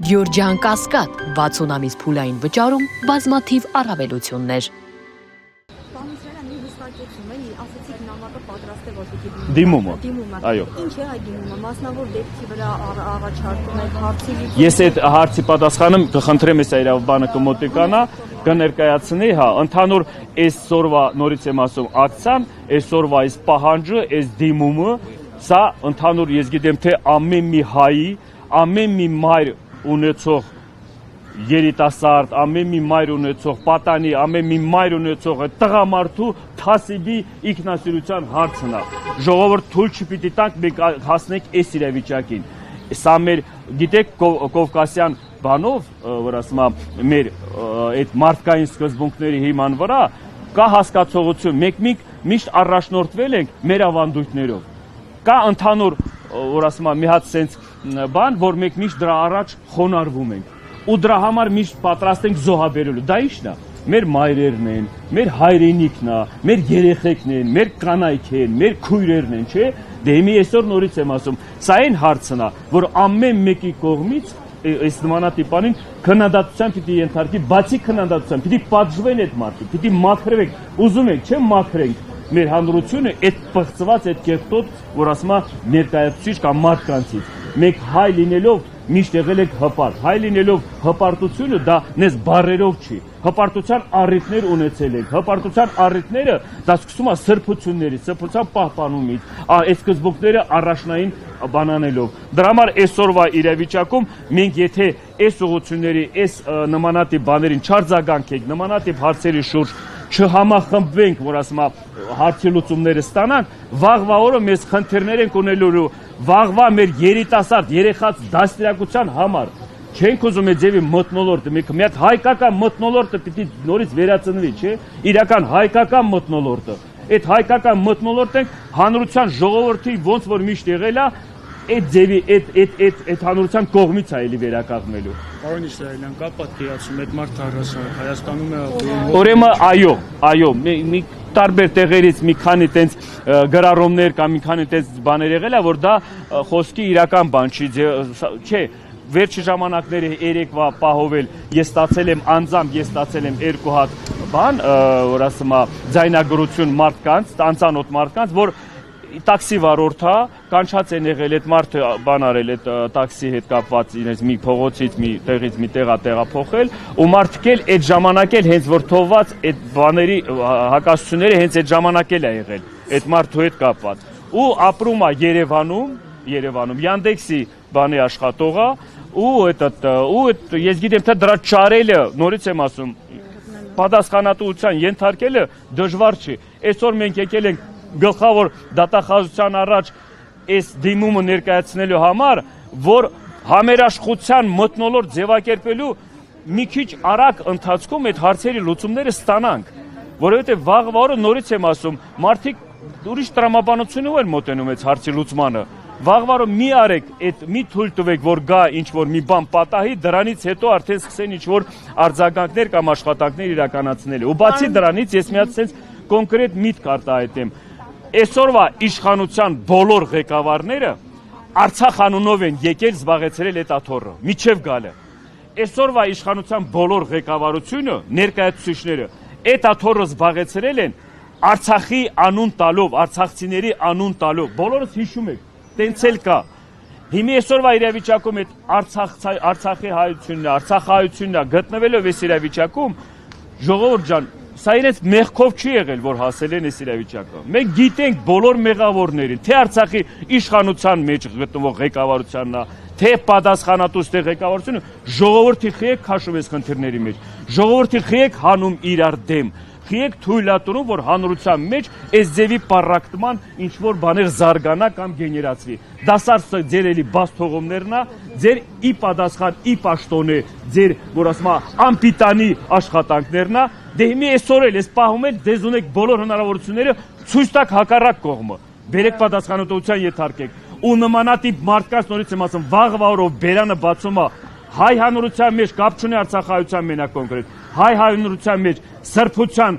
Գյորջյան Կասկադ 60 ամիս փուլային վճարում բազմաթիվ առավելություններ։ Դիմումը, այո։ Ինչ է այդ դիմումը, մասնավոր դեպքի վրա առաջարկում եք հարցի։ Ես այդ հարցի պատասխանը կխնդրեմ ես իրավաբանը կմոտիկանա, կներկայացնի, հա, ընդհանուր այսօրվա նորից եմ ասում ակցիան, այսօրվա այս պահանջը, այս դիմումը, սա ընդհանուր ես գիտեմ թե ամեն մի հայի, ամեն մի մայր ունեցող երիտասարդ, ամեն մի մայր ունեցող պատանի, ամեն մի մայր ունեցող տղամարդու թասիբի ինքնասիրության հարցն է։ Ժողովուրդ թույլ չպիտի տանք մենք հասնենք այս իրավիճակին։ Սա մեր, գիտեք, կովկասյան բանով, որ ասում եմ, մեր այդ մարդկային սկզբունքների հիման վրա կա հասկացողություն, մենք միշտ առաջնորդվել ենք մեր ավանդույթներով։ Կա ընդհանուր, որ ասում եմ, մի հատ սենց բան, որ մենք միշտ դրա առաջ խոնարհվում ենք։ Ու դրա համար միշտ պատրաստ ենք զոհաբերելու։ Դա ի՞նչն է։ Մեր մայրերն են, մեր հայրենիքն է, մեր երեխեքն են, մեր կանայք են, մեր քույրերն են, չէ՞։ Դե հիմա այսօր նորից եմ ասում, սա այն հարցն է, որ ամեն մեկի կողմից այս նմանատիպանին քննադատության պիտի ենթարկի, բացի քննադատության, պիտի պատժվեն այդ մարդիկ, պիտի մաքրվենք, ուզում եք, չէ՞ մաքրենք մեր հանրությունը այդ պղծված, այդ կեղտոտ, որ ասում է ներկայացուցիչ կամ մարդկանցից։ Մենք հայ լինելով միշտ եղել եք հպարտ, հայ լինելով հպարտությունը դա նես բարերով չի, հպարտության առիթներ ունեցել եք, հպարտության առիթները դա սկսում է սրբություններից, սրբության պահպանումից, այս սկզբունքները առաջնային բանանելով։ Դրա համար այսօրվա իրավիճակում մենք եթե այս ուղղությունների, այս նմանատիպ բաներին չարձագանքենք, նմանատիպ հարցերի շուրջ չհամախմբվենք, որ ասում է հարցի լուծումները ստանանք, վաղվա օրը մեզ խնդիրներ ենք ունելու, վաղվա մեր երիտասարդ երեխաց դաստիարակության համար չենք ուզում այդ ձևի մթնոլորտը, մի հատ հայկական մթնոլորտը պիտի նորից վերածնվի, չէ՞, իրական հայկական մթնոլորտը։ Այդ հայկական մթնոլորտը հանրության ժողովրդի ոնց որ միշտ եղել է, այդ ձևի այդ հանրության կողմից է էլի վերականգնելու։ Պարոն Իսրայելյան, կա պատկերացում այդ մարդ առասար Հայաստանում է։ Ուրեմն այո, մի տարբեր տեղերից մի քանի տենց գրառումներ կամ մի քանի տենց բաներ եղել է, որ դա խոսքի իրական բան չի, չէ։ Վերջի ժամանակների երեկվա պահովել ես ստացել եմ անձամբ, ես ստացել եմ 2 հատ բան, որ ասում է ձայնագրություն մարդկանց, անծանոթ մարդկանց, որ տաքսի վարորդա կանչած են եղել այդ մարդը բան արել այդ տաքսի հետ կապված իրենց մի փողոցից մի տեղից մի տեղափոխել ու մարդիկ էլ այդ ժամանակ էլ հենց որ թողված այդ բաների հակասությունները հենց այդ ժամանակ էլ է եղել այդ մարդու հետ կապված ու ապրում է Երևանում Yandex-ի բանի աշխատող է ու ես գիտեմ թե դրա չարելը նորից եմ ասում պատասխանատվության ենթարկելը դժվար չի այսօր մենք եկել ենք գլխավոր դատախազության առաջ այս դիմումը ներկայացնելու համար, որ համերաշխության մթնոլորտ ձևակերպելու մի քիչ արագ ընթացքում այդ հարցերի լուծումները ստանանք, որովհետև վաղվա օրը նորից եմ ասում, մարդիկ ուրիշ տրամաբանությունով են մոտենում այդ հարցի լուծմանը, վաղվա օրը մի արեք, մի թույլ տվեք, որ գա ինչ-որ մի բան պատահի, դրանից հետո արդեն սկսեն ինչ-որ արձագանքներ կամ աշխատանքներ իրականացնել։ Ու բացի դրանից ես մի հատ sense կոնկրետ միտք արտահայտեմ Այսօրվա իշխանության բոլոր ղեկավարները Արցախ անունով են եկել զբաղեցրել այդ աթոռը, միջև գալը։ Այսօրվա իշխանության բոլոր ղեկավարությունը, ներկայացուցիչները այդ աթոռը զբաղեցրել են Արցախի անուն տալով, արցախցիների անուն տալով։ Բոլորս հիշում եք, տենց էլ կա։ Հիմա այսօրվա իրավիճակում այդ Արցախի հայությունն է, Արցախահայությունն է գտնվելով այս իրավիճակում, ժողովուրդ ջան, սա իրենց մեղքով չի եղել, որ հասել են այս իրավիճակը։ Մենք գիտենք բոլոր մեղավորներին, թե Արցախի իշխանության մեջ գտնվող ղեկավարությանն է, թե պատասխանատու ստեղ ղեկավարությունը, ժողովրդի խիեք քաշում այս խնդիրների մեջ, ժողովրդի խիեք հանում իրար դեմ, խիեք թույլատրում, որ հանրության մեջ այս ձևի պարակտման ինչ-որ բաներ զարգանա կամ գեներացվի։ Դա սարսը ձեր էլի բաց թողումներն է, ձեր ի պատասխան, ի պաշտոնե, ձեր, որ ասում է, անպիտանի աշխատանքներն է, դե հիմա այսօր էլ, այս պահում էլ դեզ ունեք բոլոր հնարավորությունները ցույց տաք հակառակ կողմը, բերեք պատասխանատվության ենթարկեք, ու նմանատիպ մարդկանց նորից եմ ասում, վաղվա օրով բերանը բացում է, հայ հանրության մեջ կապ չունի Արցախահայության մենակ կոնկրետ, հայ հանրության մեջ սրբության,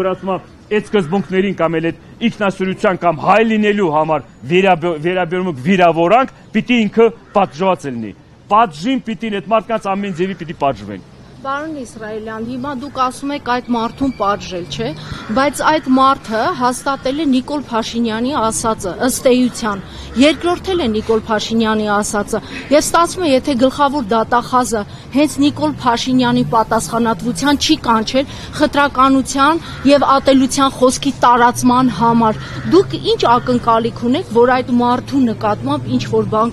որ ասում է, այդ սկզբունքներին կամ էլ այդ ինքնասիրության կամ հայ լինելու համար վերաբերում վիրավորանք, պիտի ինքը պատժված լինի։ պատժին պիտի այդ մարդկանց ամեն ձևի պիտի պատժվեն։ Պարոն Իսրայելյան, հիմա դուք ասում եք այդ մարդուն պատժել, չէ, բայց այդ մարդը հաստատել է Նիկոլ Փաշինյանի ասածը, ըստ էության, երկրորդել է Նիկոլ Փաշինյանի ասածը, եւ ստացվում է, եթե գլխավոր դատախազը հենց Նիկոլ Փաշինյանի պատասխանատվության չի կանչել խտրականության եւ ատելության խոսքի տարածման համար, դուք ինչ ակնկալիք ունեք, որ այդ մարդու նկատմամբ ինչ որ բան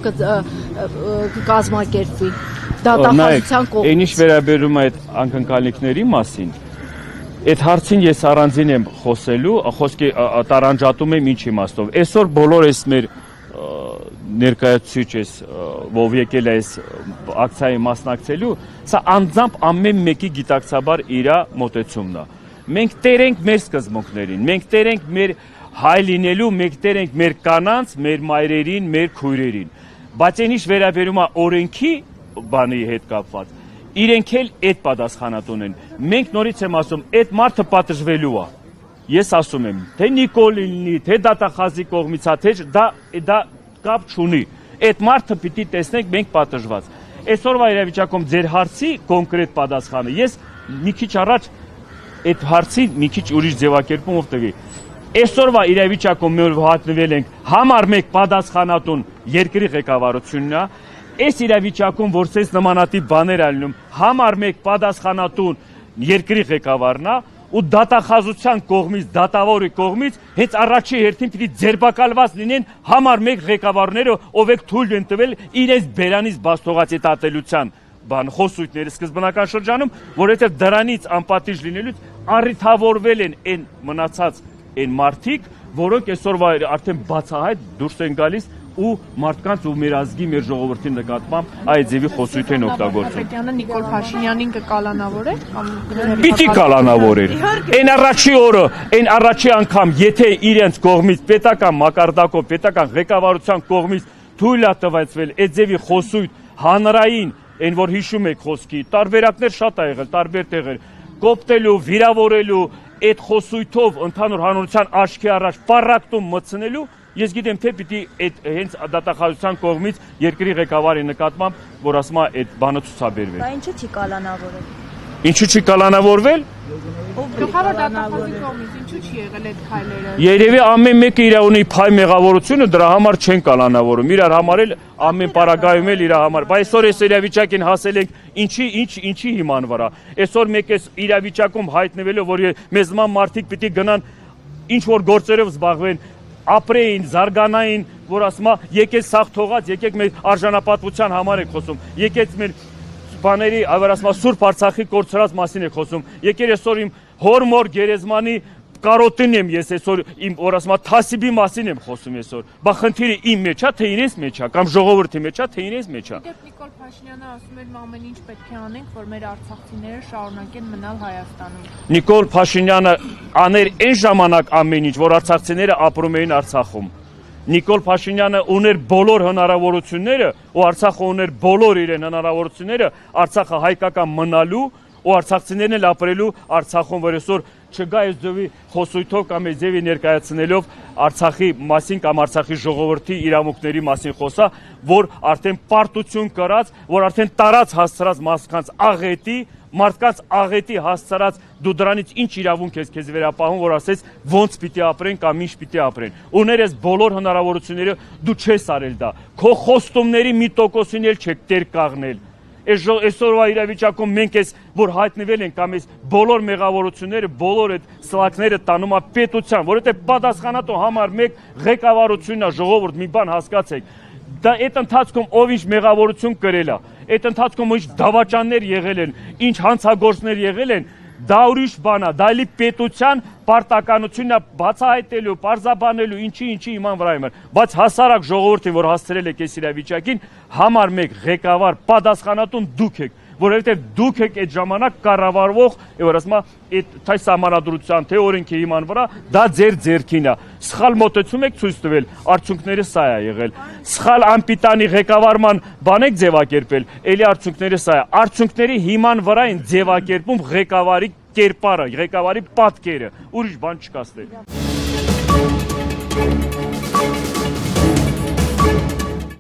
կկազմակերպվի։ Դատախազության կողմից։ Այնիշ վերաբերում է այդ անկնկալիքների մասին, այդ հարցին ես առանձին եմ խոսելու, խոսքի տարանջատում եմ ինչ իմաստով։ Այսօր բոլոր այս մեր ներկայացուցիչ էս, ով եկել է այս ակցիայի մասնակցելու, սա անձամբ ամեն մեկի գիտակցաբար իր մոտեցումն է։ Մենք տեր ենք մեր սկզբունքներին, մենք տեր ենք մեր հայ լինելու, մենք տեր ենք մեր կանանց, մեր մայրերին, մեր քույրերին։ Բայց այնիշ վերաբերում է օրենքի բանի հետ կապված, իրենք էլ այդ պատասխանատուն են։ Մենք նորից եմ ասում, այդ մարդը պատժվելու է։ Ես ասում եմ, թե Նիկոլինի, թե դատախազի կողմից, թե դա կապ չունի։ Այդ մարդը պիտի տեսնենք մենք պատժված։ Այսօրվա իրավիճակում ձեր հարցի կոնկրետ պատասխանը ես մի քիչ առաջ այդ հարցի մի քիչ ուրիշ ձևակերպումով տվի։ Այսօրվա իրավիճակում մենք հայտնվել ենք համար մեկ պատասխանատուն երկրի ղեկավարությունն է։ Այս իրավիճակում, որ ցես նմանատիպ բաներ ալնում, համար մեկ պատասխանատուն երկրի ղեկավարն է ու դատախազության կողմից, դատավորի կողմից հենց առաջի հերթին պիտի ձերբակալված լինեն համար մեկ ղեկավարները, ով եք թույլ են տվել իրենց բերանից բաց թողած այդ ատելության բան խոսույթները սկզբնական շրջանում, որովհետև դրանից անպատիժ լինելուց առիթավորվել են այն մնացած այն մարդիկ, որոնք այսօրվա արդեն բացահայտ դուրս են գալիս ու մարդկանց ու մեր ազգի, մեր ժողովրդի նկատմամբ այդ ձևի խոսույթ են օգտագործում։ Պետյանը Նիկոլ Փաշինյանին կկալանավորեր կամ Պիտի կալանավորեր։ Այն առաջի օրը, այն առաջի անգամ, եթե իրենց կողմից պետական մակարդակով, պետական ղեկավարության կողմից թույլ է տվեցվել այդ ձևի խոսույթ հանրային, այն որ հիշում եք խոսքի, տարբերակներ շատ ա եղել, տարբեր տեղեր, կոպտելու, վիրավորելու, այդ խոսույթով ընդհանուր հանրության աչքի առաջ պառակտում մտցնելու, ես գիտեմ թե պիտի այդ հենց դատախազության կողմից երկրի ղեկավարի նկատմամբ, որ ասում է այդ բանը ցուցաբերվի։ Բա ինչու չի կալանավորել։ Ինչու չի կալանավորվել։ գլխավոր դատախազի կողմից ինչու չի եղել այդ քայլերը։ Երևի ամեն մեկը իր ունի փայ մեղավորությունը, դրա համար չեն կալանավորում։ Իրար համար էլ ամեն պարագայում էլ իր համար։ Բայց այսօր այս իրավիճակին հասել ենք ինչի հիման վրա։ Այսօր մեկ էս իրավիճակում հայտնվելով, որ մեզ նման մարդիկ պիտի գնան ինչ որ գործերով զբաղվեն, ապրեին, զարգանային, որ ասում է, եկեք սաղ թողած, եկեք մեր արժանապատվության համար եք խոսում, եկեք մեր բաների, որ ասում է, Սուրբ Արցախի կորցրած մասին եք խոսում, եկեք այսօր իմ հոր-մոր գերեզմանի կարոտին եմ ես այսօր իմ որ ասում է, թասիբի մասին եմ խոսում այսօր, բա խնդիրը իմ մեջ է, թե իրենց մեջ է, կամ ժողովրդի մեջ է, թե իրենց մեջ է։ Դեպ Նիկոլ Փաշինյանը ասում էր ամեն ինչ պետք է անենք, որ մեր արցախցիները շարունակեն մնալ Հայաստանում։ Նիկոլ Փաշինյանը աներ այն ժամանակ ամեն ինչ, որ արցախցիները ապրում էին Արցախում։ Նիկոլ Փաշինյանը ուներ բոլոր հնարավորությունները ու Արցախը ուներ բոլոր իրեն հնարավորությունները Արցախը հայկական մնալու ու արցախցիներն էլ ապրելու Արցախում, որ այսօր չգա այս ձևի խոսույթով կամ այս ձևի ներկայացնելով Արցախի մասին կամ Արցախի ժողովրդի իրավունքների մասին խոսա, որ արդեն պարտություն կրած, որ արդեն տարած հասցրած մարդկանց աղետի հասցրած դու դրանից ինչ իրավունք ես քեզ վերապահում, որ ասես ոնց պիտի ապրեն կամ ինչ պիտի ապրեն։ Ուներ ես բոլոր հնարավորությունները, դու չես արել դա։ Քո խոստումների մի տոկոսին էլ չեք տեր կաղնել։ Այսօրվա իրավիճակում մենք ես որ հայտնվել ենք կամ այս բոլոր մեղավորությունները, բոլոր այդ սլաքները տանում է պետության, որովհետև պատասխանատու համար մեկ ղեկավարությունն է, ժողովուրդ մի բան հասկացեք։ Դա այդ ընթացքում ով ինչ մեղավորություն կրել է, այդ ընթացքում ինչ դավաճաններ եղել են, ինչ հանցագործներ եղել են, դա ուրիշ բան է, դա էլի պետության պարտականությունն է բացահայտելու, պարզաբանելու, ինչի իման վրա եմ։ Բայց հասարակ ժողովրդին, որ հասցրել եք այս իրավիճակին, համար մեկ ղեկավար պատասխանատուն դուք եք, որովհետև դուք եք այդ ժամանակ կառավարվող, որ ասում է, այդ թե սահմանադրության, թե օրենքի իման վրա, դա ձեր ձեռքին է։ Սխալ մոտեցում եք ցույց տվել, արդյունքները սա է եղել։ Սխալ անպիտանի ղեկավարման բան եք ձևակերպել, էլի արդյունքները սա է։ Արդյունքների հիման վրա են ձևակերպում ղեկավարի կերպարը, ղեկավարի պատկերը, ուրիշ բան չկա ստեղ։